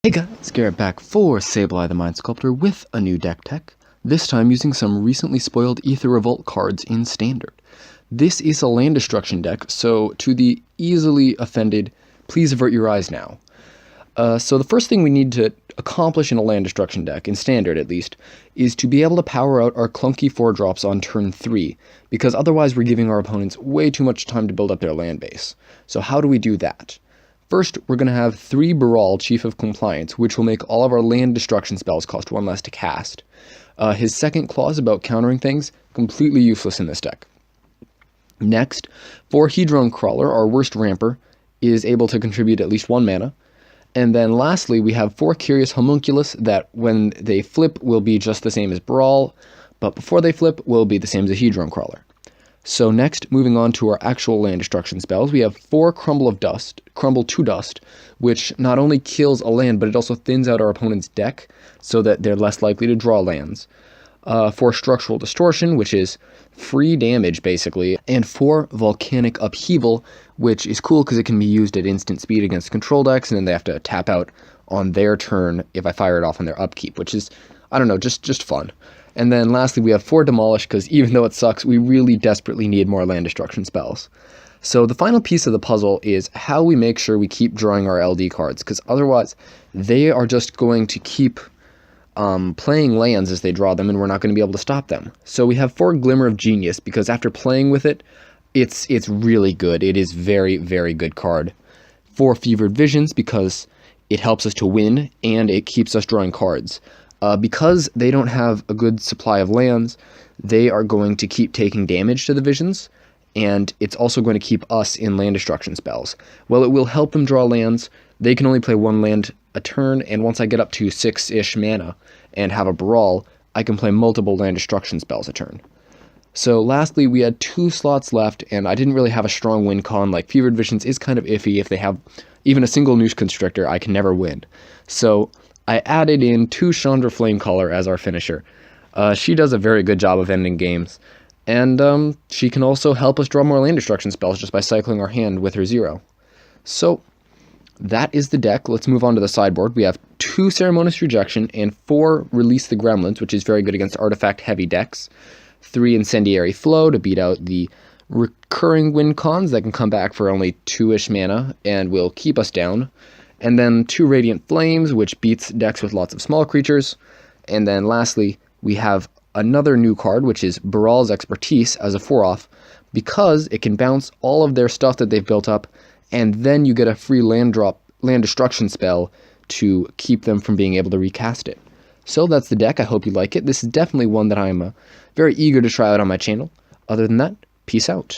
Hey guys, Garrett back for Sableye the Mind Sculptor with a new deck tech, this time using some recently spoiled Aether Revolt cards in Standard. This is a land destruction deck, so to the easily offended, please avert your eyes now. So the first thing we need to accomplish in a land destruction deck, in Standard at least, is to be able to power out our clunky 4-drops on turn 3, because otherwise we're giving our opponents way too much time to build up their land base. So how do we do that? First, we're going to have 3 Baral, Chief of Compliance, which will make all of our land destruction spells cost 1 less to cast. His second clause about countering things, completely useless in this deck. Next, 4 Hedron Crawler, our worst ramper, is able to contribute at least 1 mana. And then lastly, we have 4 Curious Homunculus that, when they flip, will be just the same as Baral, but before they flip, will be the same as a Hedron Crawler. So next, moving on to our actual land destruction spells, we have 4 Crumble to Dust, which not only kills a land, but it also thins out our opponent's deck so that they're less likely to draw lands. 4 Structural Distortion, which is free damage basically, and 4 Volcanic Upheaval, which is cool because it can be used at instant speed against control decks, and then they have to tap out on their turn if I fire it off on their upkeep, which is, I don't know, just fun. And then lastly, we have 4 Demolish, because even though it sucks, we really desperately need more land destruction spells. So the final piece of the puzzle is how we make sure we keep drawing our LD cards, because otherwise they are just going to keep playing lands as they draw them, and we're not going to be able to stop them. So we have 4 Glimmer of Genius, because after playing with it, it's really good. It is very, very good card. 4 Fevered Visions, because it helps us to win, and it keeps us drawing cards. Because they don't have a good supply of lands, they are going to keep taking damage to the visions, and it's also going to keep us in land destruction spells. While it will help them draw lands, they can only play 1 land a turn, and once I get up to 6-ish mana and have a Brawl, I can play multiple land destruction spells a turn. So lastly, we had 2 slots left, and I didn't really have a strong win con. Like, Fevered Visions is kind of iffy. If they have even a single Noosh Constrictor, I can never win. So I added in 2 Chandra Flamecaller as our finisher. She does a very good job of ending games, and she can also help us draw more land destruction spells just by cycling our hand with her 0. So that is the deck. Let's move on to the sideboard. We have 2 Ceremonious Rejection and 4 Release the Gremlins, which is very good against artifact-heavy decks. 3 Incendiary Flow to beat out the recurring win cons that can come back for only 2-ish mana and will keep us down. And then 2 Radiant Flames, which beats decks with lots of small creatures. And then lastly, we have another new card, which is Baral's Expertise as a 4-off, because it can bounce all of their stuff that they've built up, and then you get a free land destruction spell to keep them from being able to recast it. So that's the deck. I hope you like it. This is definitely one that I'm very eager to try out on my channel. Other than that, peace out.